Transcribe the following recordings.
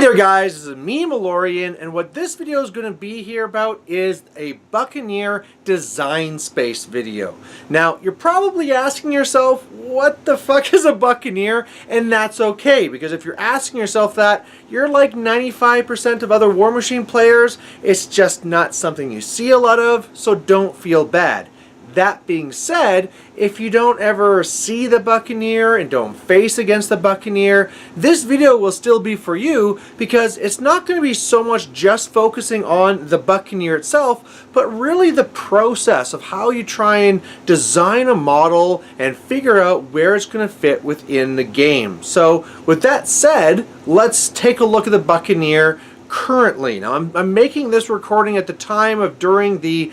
there guys, this is me, Malorian, and what this video is going to be here about is a Buccaneer design space video. Now, you're probably asking yourself, what the fuck is a Buccaneer? And that's okay, because if you're asking yourself that, you're like 95% of other War Machine players. It's just not something you see a lot of, so don't feel bad. That being said, if you don't ever see the Buccaneer and don't face against the Buccaneer, this video will still be for you because it's not going to be so much just focusing on the Buccaneer itself, but really the process of how you try and design a model and figure out where it's going to fit within the game. So with that said, let's take a look at the Buccaneer currently. Now I'm making this recording at the time of during the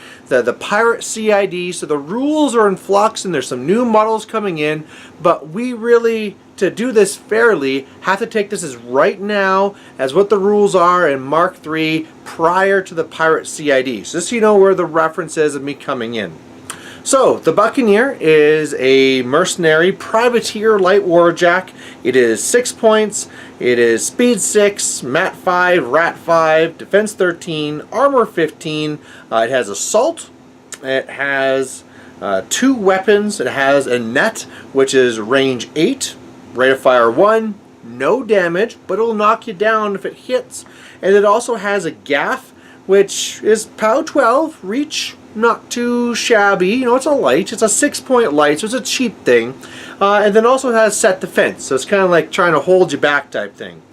Pirate CID, so the rules are in flux and there's some new models coming in, but we really, to do this fairly, have to take this as right now as what the rules are in Mark III prior to the Pirate CID, so just so you know where the reference is of me coming in. So, the Buccaneer is a mercenary privateer light warjack. It is 6 points, it is speed 6, mat 5, rat 5, defense 13, armor 15, it has assault, it has 2 weapons, it has a net, which is range 8, rate of fire 1, no damage, but it'll knock you down if it hits, and it also has a gaff, which is POW 12, reach not too shabby, you know, it's a light, it's a 6-point light, so it's a cheap thing, and then also has set defense, so it's kind of like trying to hold you back type thing.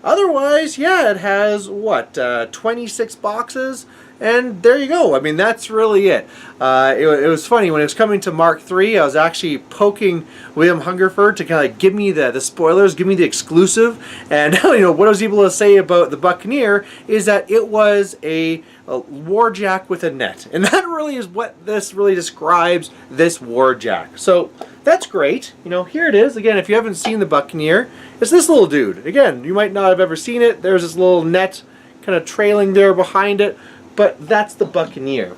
Otherwise, yeah, it has, what, 26 boxes, and there you go. I mean, that's really it. It was funny, when it was coming to Mark III, I was actually poking William Hungerford to kind of like give me the spoilers, give me the exclusive, and you know, what I was able to say about the Buccaneer is that it was a warjack with a net, and that really is what this really describes, this warjack. So that's great. You know, here it is. Again, if you haven't seen the Buccaneer, it's this little dude. Again, you might not have ever seen it. There's this little net kind of trailing there behind it, but that's the Buccaneer.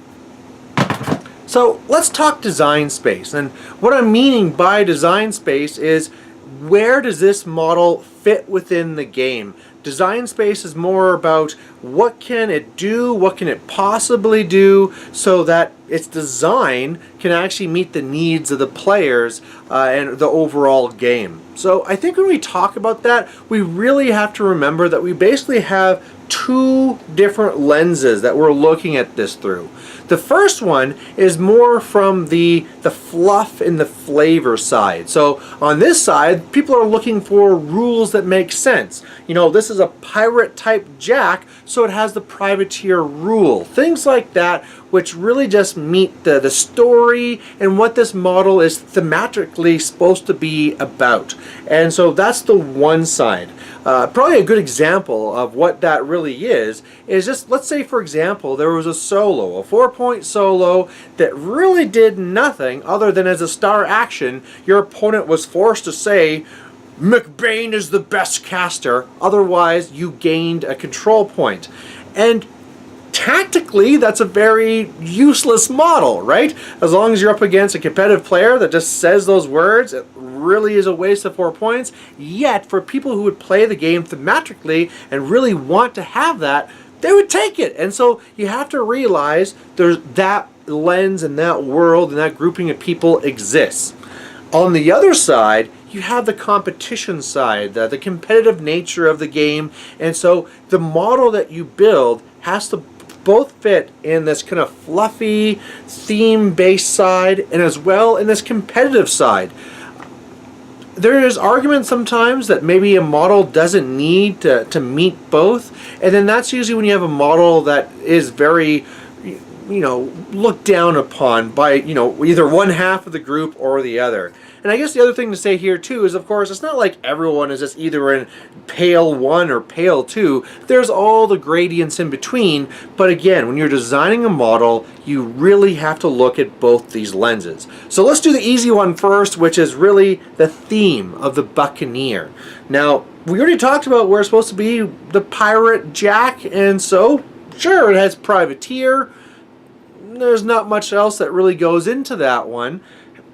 So let's talk design space, and what I'm meaning by design space is where does this model fit within the game? Design space is more about what can it do, what can it possibly do, so that its design can actually meet the needs of the players and the overall game. So I think when we talk about that, we really have to remember that we basically have 2 different lenses that we're looking at this through. The first one is more from the fluff and the flavor side. So on this side, people are looking for rules that make sense. You know, this is a pirate type jack, so it has the privateer rule. Things like that, which really just meet the story and what this model is thematically supposed to be about. And so that's the one side. Probably a good example of what that really is just, let's say for example, there was a solo, a 4-point solo that really did nothing other than as a star action, your opponent was forced to say, McBain is the best caster, otherwise you gained a control point. And tactically, that's a very useless model, right? As long as you're up against a competitive player that just says those words, it really is a waste of 4 points. Yet, for people who would play the game thematically and really want to have that, they would take it. And so you have to realize there's that lens and that world and that grouping of people exists. On the other side, you have the competition side, the competitive nature of the game, and so the model that you build has to both fit in this kind of fluffy, theme-based side and as well in this competitive side. There is argument sometimes that maybe a model doesn't need to meet both, and then that's usually when you have a model that is very, you know, looked down upon by, you know, either one half of the group or the other. And I guess the other thing to say here too is, of course, it's not like everyone is just either in Pale 1 or Pale 2. There's all the gradients in between, but again, when you're designing a model, you really have to look at both these lenses. So let's do the easy one first, which is really the theme of the Buccaneer. Now, we already talked about where it's supposed to be the pirate jack, and so, sure, it has privateer. There's not much else that really goes into that one.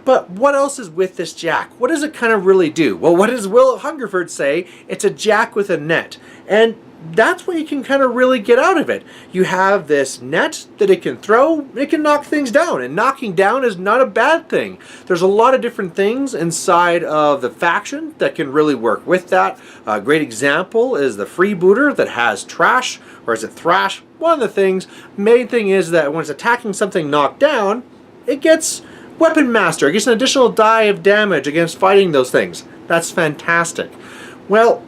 But what else is with this jack? What does it kind of really do? Well, what does Will Hungerford say? It's a jack with a net. And that's what you can kind of really get out of it. You have this net that it can throw, it can knock things down, and knocking down is not a bad thing. There's a lot of different things inside of the faction that can really work with that. A great example is the freebooter that has trash, or is it thrash? One of the things, main thing is that when it's attacking something knocked down, it gets Weapon Master. It gets an additional die of damage against fighting those things. That's fantastic. Well,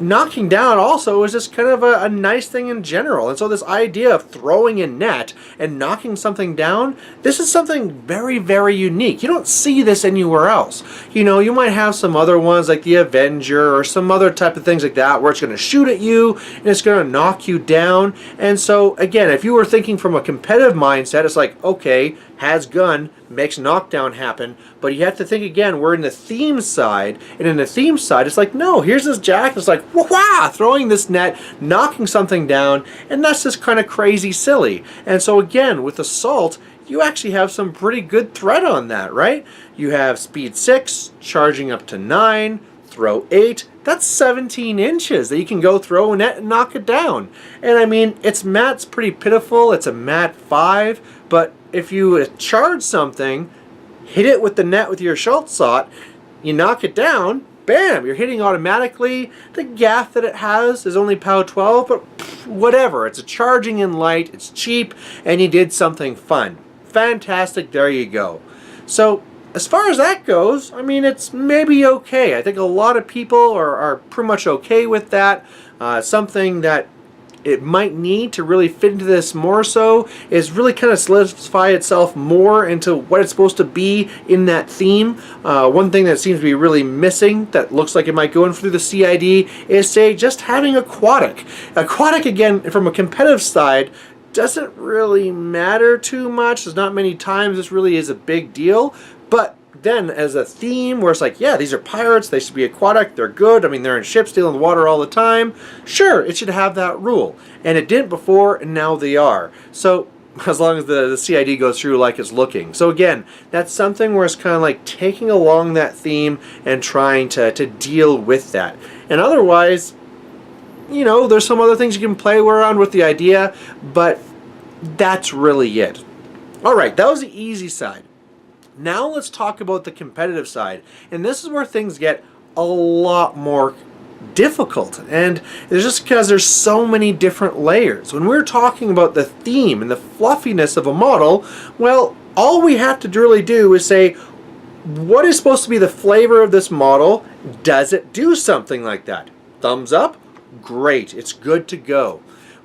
knocking down also is just kind of a nice thing in general. And so this idea of throwing a net and knocking something down, this is something very, very unique. You don't see this anywhere else. You know, you might have some other ones like the Avenger or some other type of things like that where it's going to shoot at you and it's going to knock you down. And so again, if you were thinking from a competitive mindset, it's like, okay, has gun, makes knockdown happen, but you have to think again, we're in the theme side, and in the theme side, it's like, no, here's this jack, it's like, wah, throwing this net, knocking something down, and that's just kind of crazy silly. And so again, with Assault, you actually have some pretty good threat on that, right? You have speed 6, charging up to 9, throw 8, that's 17 inches that you can go throw a net and knock it down. And I mean, its mat's pretty pitiful, it's a mat 5, but if you charge something, hit it with the net with your shot, you knock it down, bam, you're hitting automatically. The gaff that it has is only POW 12, but whatever. It's a charging in light, it's cheap, and you did something fun. Fantastic, there you go. So, as far as that goes, I mean, it's maybe okay. I think a lot of people are pretty much okay with that. Something that it might need to really fit into this more so is really kind of solidify itself more into what it's supposed to be in that theme. One thing that seems to be really missing that looks like it might go in through the CID is, say, just having aquatic. Aquatic, again, from a competitive side, doesn't really matter too much. There's not many times this really is a big deal, but then as a theme where it's like, yeah, these are pirates, they should be aquatic, they're good, I mean, they're in ships dealing with water all the time, sure, it should have that rule. And it didn't before, and now they are. So as long as the CID goes through like it's looking. So again, that's something where it's kind of like taking along that theme and trying to deal with that. And otherwise, you know, there's some other things you can play around with the idea, but that's really it. Alright, that was the easy side. Now let's talk about the competitive side, and this is where things get a lot more difficult, and it's just because there's so many different layers. When we're talking about the theme and the fluffiness of a model, well, all we have to really do is say, what is supposed to be the flavor of this model? Does it do something like that? Thumbs up? Great, it's good to go.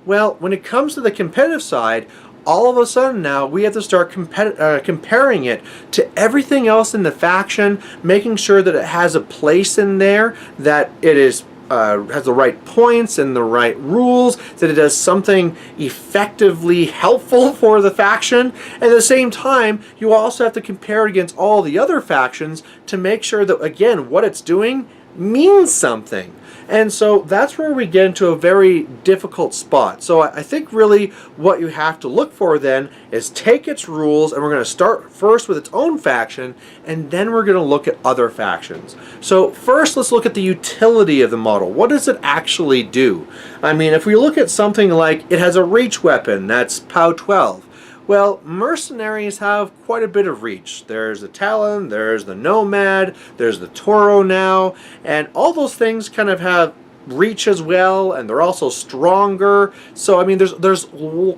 Well, when it comes to the competitive side, all of a sudden now we have to start comparing it to everything else in the faction, making sure that it has a place in there, that it is has the right points and the right rules, that it does something effectively helpful for the faction. And at the same time, you also have to compare it against all the other factions to make sure that, again, what it's doing means something. And so that's where we get into a very difficult spot. So I think really what you have to look for then is take its rules, and we're going to start first with its own faction, and then we're going to look at other factions. So first, let's look at the utility of the model. What does it actually do? I mean, if we look at something like it has a reach weapon, that's POW 12. Well, mercenaries have quite a bit of reach. There's the Talon, there's the Nomad, there's the Toro now, and all those things kind of have reach as well, and they're also stronger. So I mean, there's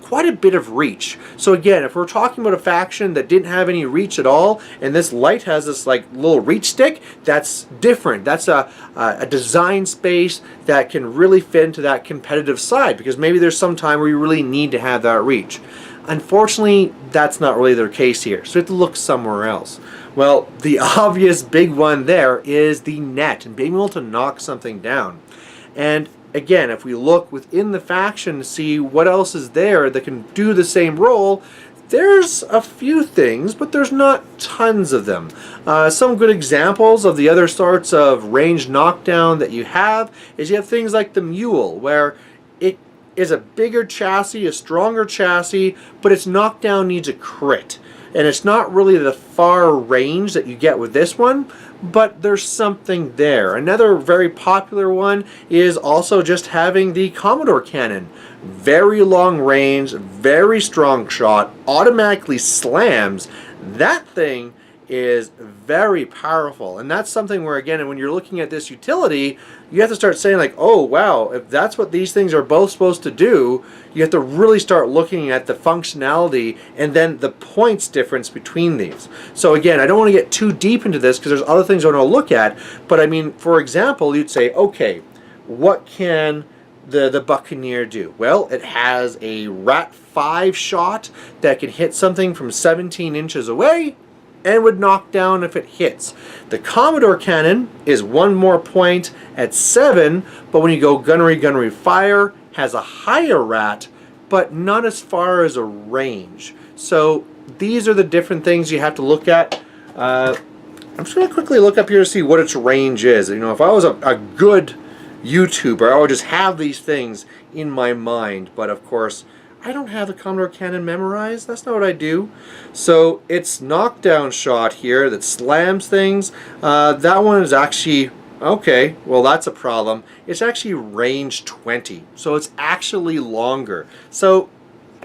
quite a bit of reach. So again, if we're talking about a faction that didn't have any reach at all, and this light has this like little reach stick, that's different. That's a design space that can really fit into that competitive side, because maybe there's some time where you really need to have that reach. Unfortunately, that's not really the case here, so we have to look somewhere else. Well, the obvious big one there is the net and being able to knock something down. And again, if we look within the faction to see what else is there that can do the same role, there's a few things, but there's not tons of them. Some good examples of the other sorts of ranged knockdown that you have is you have things like the Mule, where it is a bigger chassis, a stronger chassis, but its knockdown needs a crit. And it's not really the far range that you get with this one, but there's something there. Another very popular one is also just having the Commodore cannon. Very long range, very strong shot, automatically slams. That thing is very powerful, and that's something where, again, when you're looking at this utility, you have to start saying like, oh wow, if that's what these things are both supposed to do, you have to really start looking at the functionality and then the points difference between these. So again, I don't want to get too deep into this because there's other things I want to look at, but I mean, for example, you'd say, okay, what can the Buccaneer do? Well, it has a Rat 5 shot that can hit something from 17 inches away and would knock down if it hits. The Commodore cannon is one more point at 7, but when you go gunnery fire, has a higher rat, but not as far as a range. So these are the different things you have to look at. I'm just going to quickly look up here to see what its range is. You know, if I was a good YouTuber, I would just have these things in my mind, but of course I don't have the Commodore cannon memorized. That's not what I do. So it's knockdown shot here that slams things. That one is actually, okay, well that's a problem. It's actually range 20, so it's actually longer. So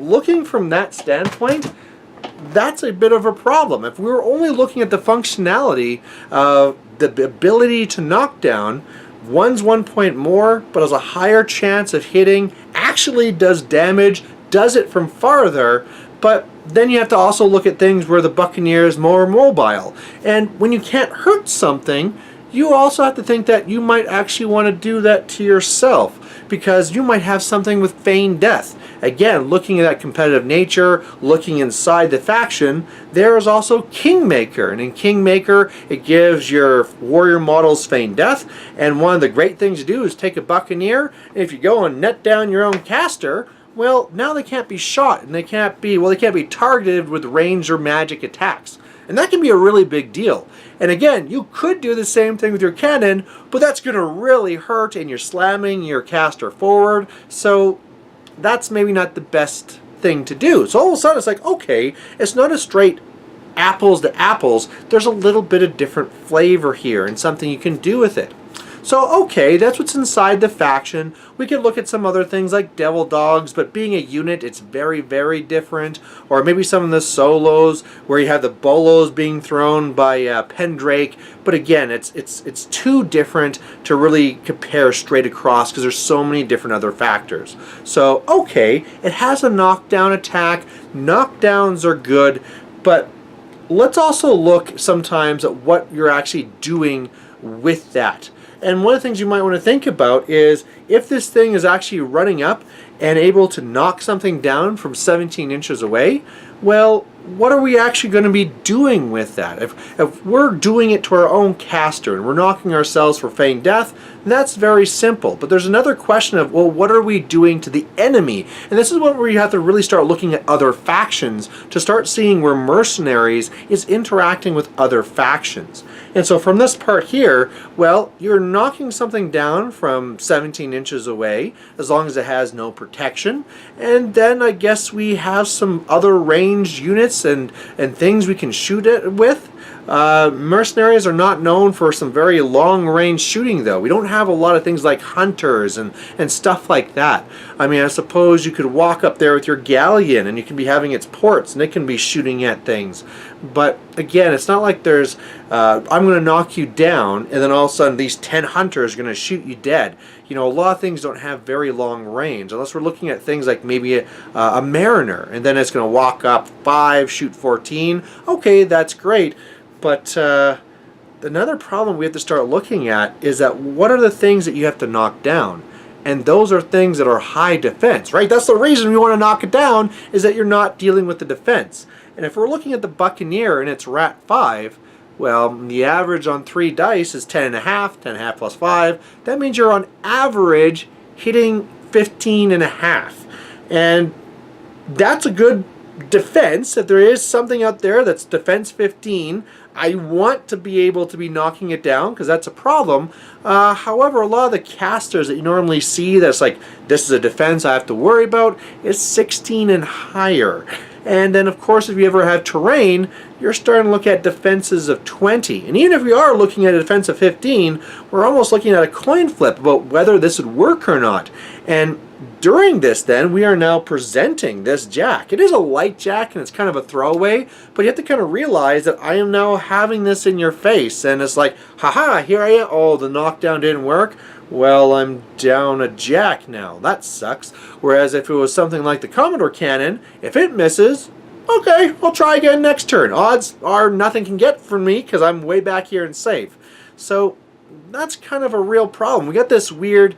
looking from that standpoint, that's a bit of a problem. If we were only looking at the functionality of the ability to knock down, one's 1 point more, but has a higher chance of hitting, actually does damage, does it from farther, but then you have to also look at things where the Buccaneer is more mobile. And when you can't hurt something, you also have to think that you might actually want to do that to yourself, because you might have something with feigned death. Again, looking at that competitive nature, looking inside the faction, there is also Kingmaker. And in Kingmaker, it gives your warrior models feigned death. And one of the great things to do is take a Buccaneer, and if you go and net down your own caster, well, now they can't be shot, and they can't be targeted with range or magic attacks. And that can be a really big deal. And again, you could do the same thing with your cannon, but that's going to really hurt, and you're slamming your caster forward, so that's maybe not the best thing to do. So all of a sudden it's like, okay, it's not a straight apples to apples. There's a little bit of different flavor here and something you can do with it. So okay, that's what's inside the faction. We could look at some other things like Devil Dogs, but being a unit, it's very, very different. Or maybe some of the solos where you have the bolos being thrown by Pendrake. But again, it's too different to really compare straight across because there's so many different other factors. So okay, it has a knockdown attack. Knockdowns are good, but let's also look sometimes at what you're actually doing with that. And one of the things you might want to think about is if this thing is actually running up and able to knock something down from 17 inches away, well, what are we actually going to be doing with that? If we're doing it to our own caster and we're knocking ourselves for feigned death, that's very simple. But there's another question of, well, what are we doing to the enemy? And this is where you have to really start looking at other factions to start seeing where mercenaries is interacting with other factions. And so from this part here, well, you're knocking something down from 17 inches away, as long as it has no protection. And then I guess we have some other ranged units and things we can shoot it with. Mercenaries are not known for some very long range shooting though. We don't have a lot of things like hunters and stuff like that. I mean, I suppose you could walk up there with your galleon and you can be having its ports and it can be shooting at things. But again, it's not like there's, I'm going to knock you down and then all of a sudden these 10 hunters are going to shoot you dead. You know, a lot of things don't have very long range unless we're looking at things like maybe a mariner, and then it's going to walk up 5, shoot 14. Okay, that's great. But another problem we have to start looking at is that what are the things that you have to knock down? And those are things that are high defense, right? That's the reason we want to knock it down, is that you're not dealing with the defense. And if we're looking at the Buccaneer and it's Rat 5, well, the average on 3 dice is 10.5, 10.5 plus 5. That means you're on average hitting 15.5. And that's a good defense. If there is something out there that's defense 15, I want to be able to be knocking it down because that's a problem. However, a lot of the casters that you normally see that's like, this is a defense I have to worry about, is 16 and higher. And then of course if you ever have terrain, you're starting to look at defenses of 20. And even if we are looking at a defense of 15, we're almost looking at a coin flip about whether this would work or not. And during this then, we are now presenting this jack. It is a light jack and it's kind of a throwaway, but you have to kind of realize that I am now having this in your face, and it's like, haha, here I am. Oh, the knockdown didn't work. Well, I'm down a jack now. That sucks. Whereas if it was something like the Commodore cannon, if it misses, okay, I'll try again next turn. Odds are nothing can get from me because I'm way back here and safe. So that's kind of a real problem. We got this weird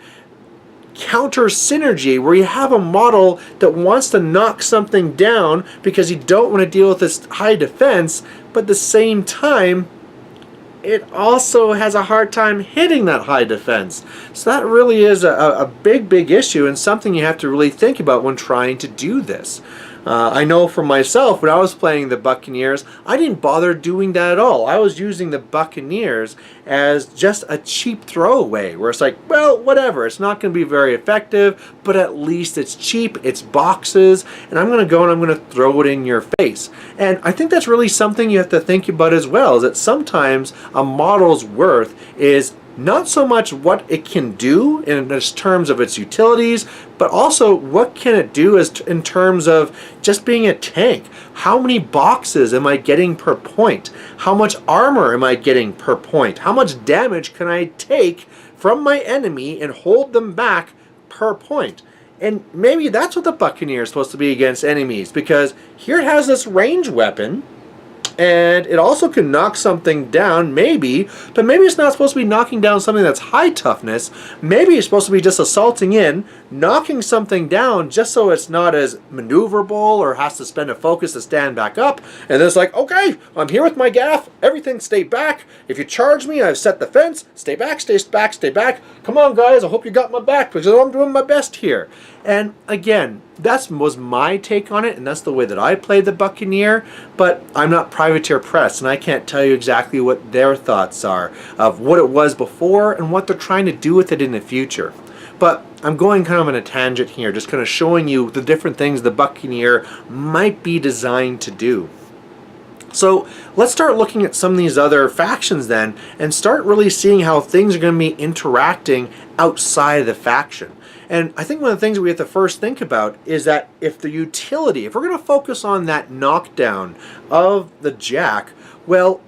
counter synergy where you have a model that wants to knock something down because you don't want to deal with this high defense, but at the same time it also has a hard time hitting that high defense. So that really is a big issue, and something you have to really think about when trying to do this. I know for myself, when I was playing the Buccaneers, I didn't bother doing that at all. I was using the Buccaneers as just a cheap throwaway, where it's like, well, whatever, it's not going to be very effective, but at least it's cheap, it's boxes, and I'm going to go and I'm going to throw it in your face. And I think that's really something you have to think about as well, is that sometimes a model's worth is not so much what it can do in terms of its utilities, but also what can it do as in terms of just being a tank. How many boxes am I getting per point? How much armor am I getting per point? How much damage can I take from my enemy and hold them back per point? And maybe that's what the Buccaneer is supposed to be against enemies, because here it has this range weapon, and it also can knock something down, maybe, but maybe it's not supposed to be knocking down something that's high toughness. Maybe it's supposed to be just assaulting in, knocking something down just so it's not as maneuverable or has to spend a focus to stand back up. And then it's like, okay, I'm here with my gaff, everything stay back. If you charge me, I've set the fence, stay back, stay back, stay back. Come on guys, I hope you got my back because I'm doing my best here. And again, that was my take on it, and that's the way that I played the Buccaneer, but I'm not Privateer Press, and I can't tell you exactly what their thoughts are of what it was before and what they're trying to do with it in the future. But I'm going kind of on a tangent here, just kind of showing you the different things the Buccaneer might be designed to do. So let's start looking at some of these other factions then, and start really seeing how things are going to be interacting outside of the faction. And I think one of the things that we have to first think about is that if the utility, if we're going to focus on that knockdown of the jack, well,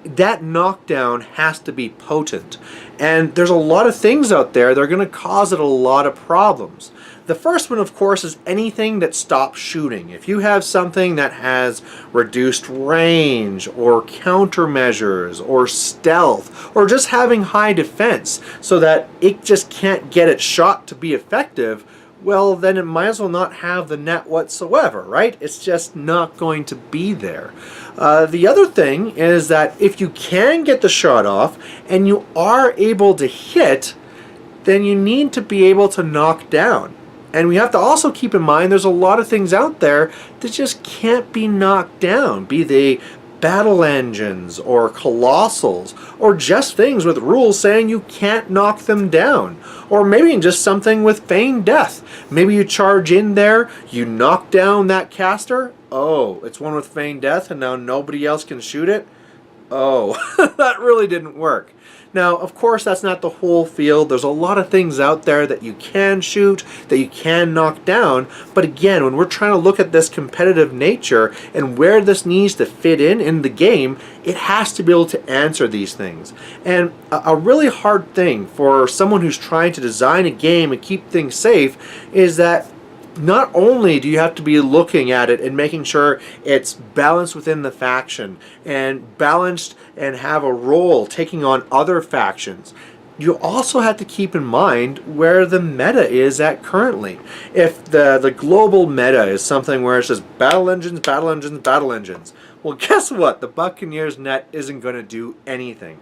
that knockdown has to be potent. And there's a lot of things out there that are going to cause it a lot of problems. The first one, of course, is anything that stops shooting. If you have something that has reduced range or countermeasures or stealth or just having high defense so that it just can't get its shot to be effective, well, then it might as well not have the net whatsoever, right? It's just not going to be there. The other thing is that if you can get the shot off and you are able to hit, then you need to be able to knock down. And we have to also keep in mind there's a lot of things out there that just can't be knocked down, be they battle engines or colossals or just things with rules saying you can't knock them down, or maybe just something with feigned death. Maybe you charge in there, you knock down that caster, oh, it's one with feigned death and now nobody else can shoot it. Oh, that really didn't work. Now, of course, that's not the whole field. There's a lot of things out there that you can shoot, that you can knock down. But again, when we're trying to look at this competitive nature and where this needs to fit in the game, it has to be able to answer these things. And a really hard thing for someone who's trying to design a game and keep things safe is that not only do you have to be looking at it and making sure it's balanced within the faction and balanced and have a role taking on other factions, you also have to keep in mind where the meta is at currently. If the global meta is something where it's just battle engines, battle engines, battle engines, well, guess what? The Buccaneers net isn't going to do anything.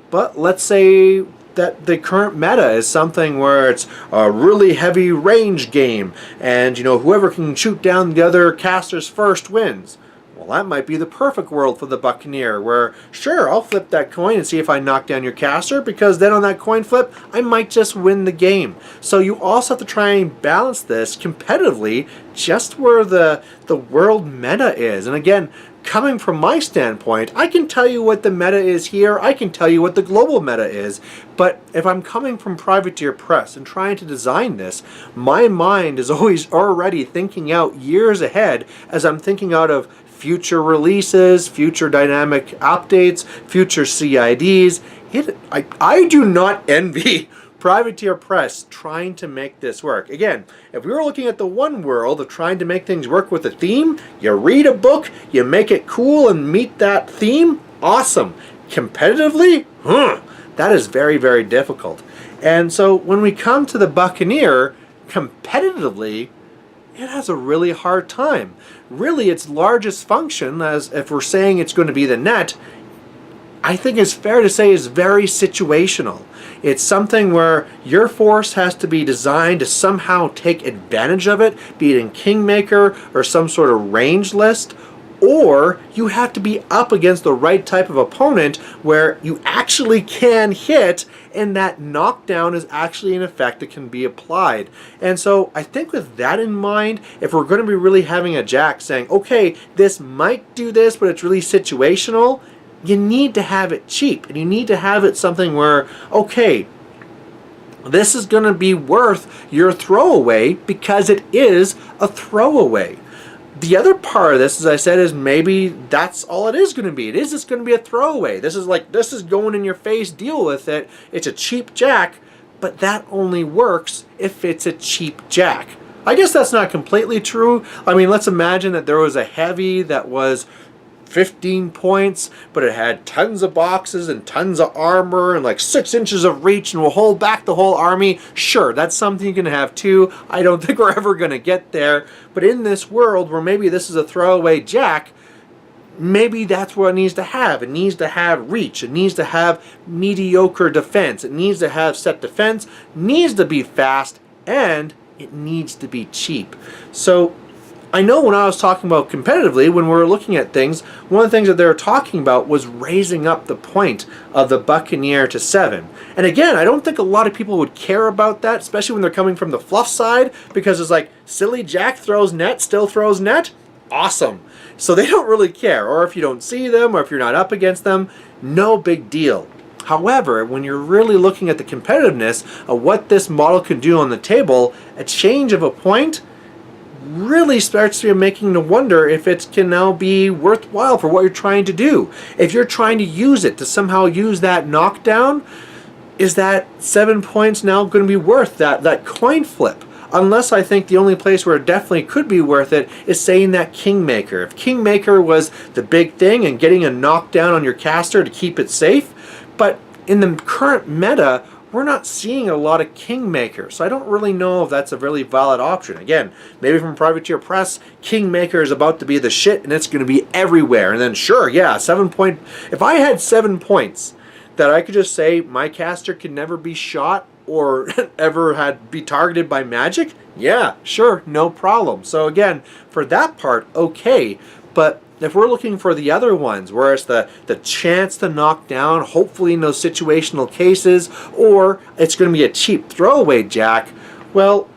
But let's say that the current meta is something where it's a really heavy range game and, you know, whoever can shoot down the other casters first wins. Well, that might be the perfect world for the Buccaneer, where, sure, I'll flip that coin and see if I knock down your caster, because then on that coin flip, I might just win the game. So you also have to try and balance this competitively just where the world meta is. And again, coming from my standpoint, I can tell you what the meta is here, I can tell you what the global meta is, but if I'm coming from Privateer Press and trying to design this, my mind is always already thinking out years ahead as I'm thinking out of future releases, future dynamic updates, future CIDs. I do not envy Privateer Press trying to make this work. Again, if we were looking at the one world of trying to make things work with a theme, you read a book, you make it cool and meet that theme, awesome. Competitively, that is very, very difficult. And so when we come to the Buccaneer, competitively, it has a really hard time. Really, its largest function, as if we're saying it's going to be the net, I think it's fair to say is very situational. It's something where your force has to be designed to somehow take advantage of it, be it in Kingmaker or some sort of range list, or you have to be up against the right type of opponent where you actually can hit, and that knockdown is actually an effect that can be applied. And so I think with that in mind, if we're going to be really having a Jack saying, okay, this might do this, but it's really situational, you need to have it cheap, and you need to have it something where, okay, this is going to be worth your throwaway because it is a throwaway. The other part of this, as I said, is maybe that's all it is going to be. It is just going to be a throwaway. This is going in your face, deal with it. It's a cheap Jack, but that only works if it's a cheap Jack. I guess that's not completely true. I mean, let's imagine that there was a heavy that was 15 points, but it had tons of boxes and tons of armor and like 6 inches of reach and will hold back the whole army. Sure, that's something you can have too. I don't think we're ever going to get there. But in this world where maybe this is a throwaway Jack, maybe that's what it needs to have. It needs to have reach. It needs to have mediocre defense. It needs to have set defense, needs to be fast, and it needs to be cheap. So I know when I was talking about competitively, when we were looking at things, one of the things that they were talking about was raising up the point of the Buccaneer to 7. And again, I don't think a lot of people would care about that, especially when they're coming from the fluff side, because it's like, silly Jack throws net, still throws net? Awesome. So they don't really care. Or if you don't see them, or if you're not up against them, no big deal. However, when you're really looking at the competitiveness of what this model can do on the table, a change of a point really starts to making to wonder if it can now be worthwhile for what you're trying to do. If you're trying to use it to somehow use that knockdown, is that 7 points now going to be worth that coin flip? Unless I think the only place where it definitely could be worth it is saying that Kingmaker. If Kingmaker was the big thing and getting a knockdown on your caster to keep it safe, but in the current meta, we're not seeing a lot of Kingmaker, so I don't really know if that's a really valid option. Again, maybe from Privateer Press, Kingmaker is about to be the shit and it's going to be everywhere. And then sure, yeah, 7 point. If I had 7 points that I could just say my caster can never be shot or ever be targeted by magic, yeah, sure, no problem. So again, for that part, okay, but if we're looking for the other ones, where it's the chance to knock down, hopefully in those situational cases, or it's going to be a cheap throwaway Jack, well,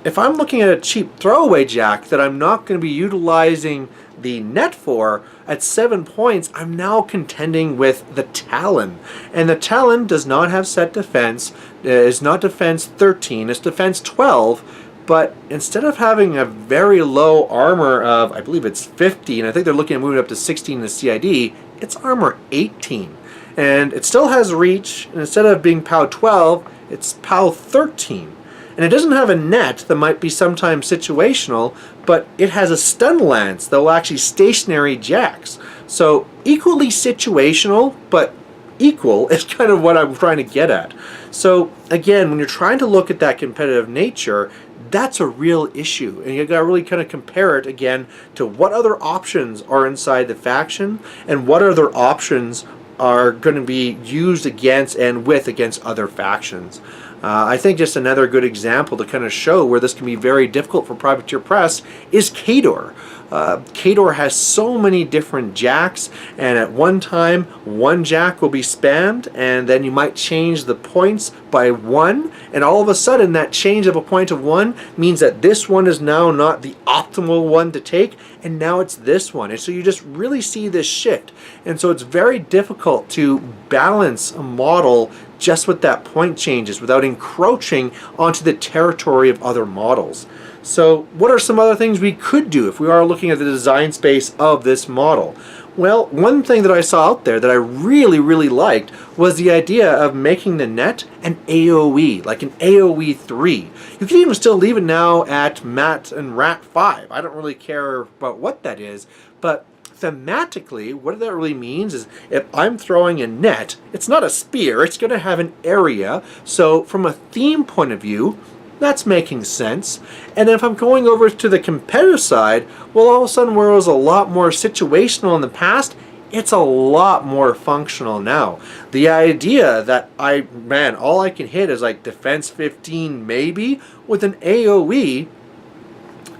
if I'm looking at a cheap throwaway Jack that I'm not going to be utilizing the net for, at 7 points, I'm now contending with the Talon. And the Talon does not have set defense, is not defense 13, it's defense 12, but instead of having a very low armor of, I believe it's 50, and I think they're looking at moving up to 16 in the CID, it's armor 18. And it still has reach, and instead of being POW 12, it's POW 13. And it doesn't have a net that might be sometimes situational, but it has a stun lance that will actually stationary jacks. So equally situational, but equal is kind of what I'm trying to get at. So again, when you're trying to look at that competitive nature, that's a real issue, and you got to really kind of compare it again to what other options are inside the faction and what other options are going to be used against and against other factions. I think just another good example to kind of show where this can be very difficult for Privateer Press is Khador. Kador has so many different jacks, and at one time one jack will be spammed, and then you might change the points by 1, and all of a sudden that change of a point of 1 means that this one is now not the optimal one to take, and now it's this one. And so you just really see this shift, and so it's very difficult to balance a model just with that point changes without encroaching onto the territory of other models. So what are some other things we could do if we are looking at the design space of this model? Well, one thing that I saw out there that I really liked was the idea of making the net an AoE, like an AoE 3. You can even still leave it now at Mat and Rat 5. I don't really care about what that is, but thematically, what that really means is if I'm throwing a net, it's not a spear, it's going to have an area. So from a theme point of view, that's making sense. And if I'm going over to the competitive side, well, all of a sudden where it was a lot more situational in the past, it's a lot more functional now. The idea that all I can hit is like defense 15 maybe with an AoE,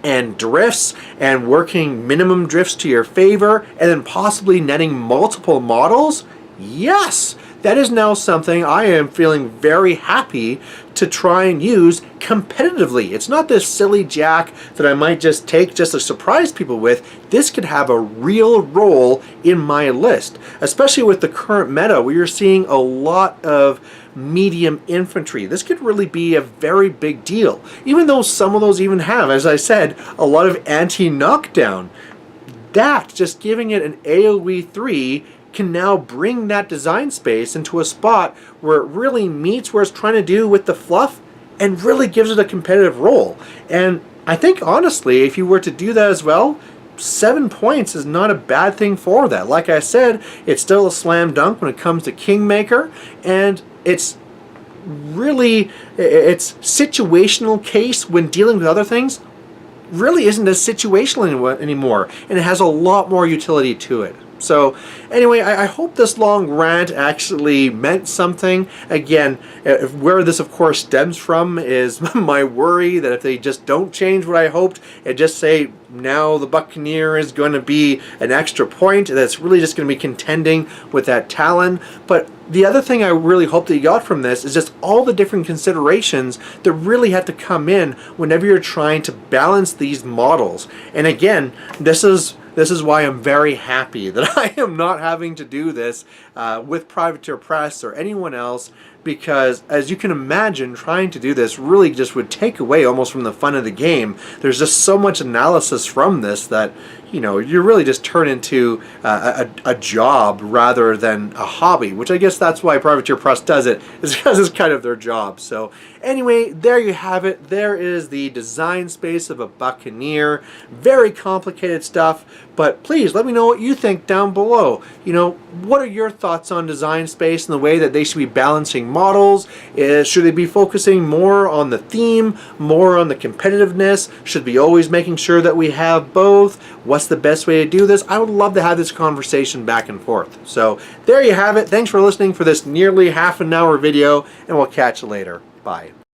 and drifts and working minimum drifts to your favor, and then possibly netting multiple models, yes, that is now something I am feeling very happy to try and use competitively. It's not this silly jack that I might just take just to surprise people with. This could have a real role in my list, especially with the current meta where you're seeing a lot of medium infantry. This could really be a very big deal, even though some of those even have, as I said, a lot of anti-knockdown. That, just giving it an AoE 3, can now bring that design space into a spot where it really meets where it's trying to do with the fluff and really gives it a competitive role. And I think honestly, if you were to do that as well, 7 points is not a bad thing for that. Like I said, it's still a slam dunk when it comes to Kingmaker, and it's situational case when dealing with other things really isn't as situational anymore, and it has a lot more utility to it. So anyway, I hope this long rant actually meant something. Again, where this of course stems from is my worry that if they just don't change what I hoped and just say now the Buccaneer is going to be an extra point, that's really just going to be contending with that Talon. But the other thing I really hope that you got from this is just all the different considerations that really have to come in whenever you're trying to balance these models. And again, this is why I'm very happy that I am not having to do this with Privateer Press or anyone else, because as you can imagine, trying to do this really just would take away almost from the fun of the game. There's just so much analysis from this that, you know, you really just turn into a job rather than a hobby, which I guess that's why Privateer Press does it, is because it's kind of their job. So anyway, there you have it. There is the design space of a Buccaneer. Very complicated stuff, but please let me know what you think down below. You know, what are your thoughts on design space and the way that they should be balancing models? Should they be focusing more on the theme, more on the competitiveness? Should be always making sure that we have both? What's the best way to do this? I would love to have this conversation back and forth. So there you have it. Thanks for listening for this nearly half an hour video, and we'll catch you later. Bye.